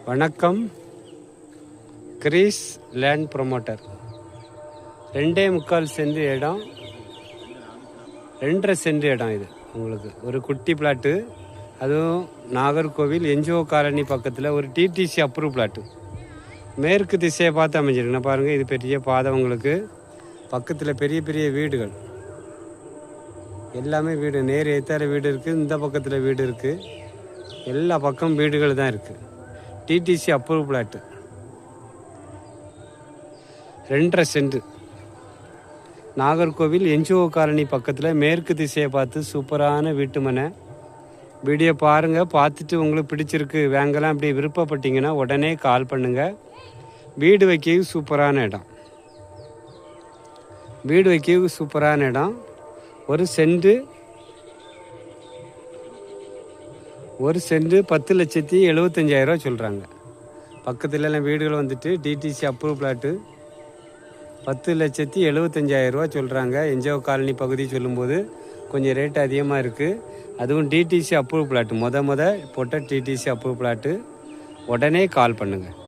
வணக்கம். Greece land promoter. 2.25 send இடம், 2.5 send இடம். இது உங்களுக்கு ஒரு குட்டி பிளாட்டு, அதுவும் நாகர்கோவில் என்ஜிஓ காலனி பக்கத்தில் ஒரு டிடிசி அப்ரூவ் பிளாட்டு. மேற்கு திசையை பார்த்து அமைஞ்சிருக்குண்ணா. பாருங்கள், இது பெரிய பாதை. உங்களுக்கு பக்கத்தில் பெரிய பெரிய வீடுகள், எல்லாமே வீடு, நேர் ஏத்தார வீடு இருக்குது, இந்த பக்கத்தில் வீடு இருக்குது, எல்லா பக்கம் வீடுகள் தான் இருக்குது. DTC approve plot, 2.5 cent, Nagercoil NGO colony பக்கத்தில் மேற்கு திசையை பார்த்து சூப்பரான வீட்டு மனை. வீடியோ பாருங்கள், பார்த்துட்டு உங்களுக்கு பிடிச்சிருக்கு வாங்கலாம் அப்படி விருப்பப்பட்டீங்கன்னா உடனே கால் பண்ணுங்கள். வீடு வைக்கவும் சூப்பரான இடம், வீடு வைக்கவும் சூப்பரான இடம். ஒரு சென்ட் 10,75,000 சொல்கிறாங்க. பக்கத்துலலாம் வீடுகள் வந்துட்டு டிடிசி அப்ரூவ் பிளாட்டு 10,75,000 சொல்கிறாங்க. என்ஜிஓ காலனி பகுதி சொல்லும்போது கொஞ்சம் ரேட் அதிகமாக இருக்குது. அதுவும் டிடிசி அப்ரூவ் பிளாட்டு, மொத போட்ட டிடிசி அப்ரூவ் பிளாட்டு. உடனே கால் பண்ணுங்கள்.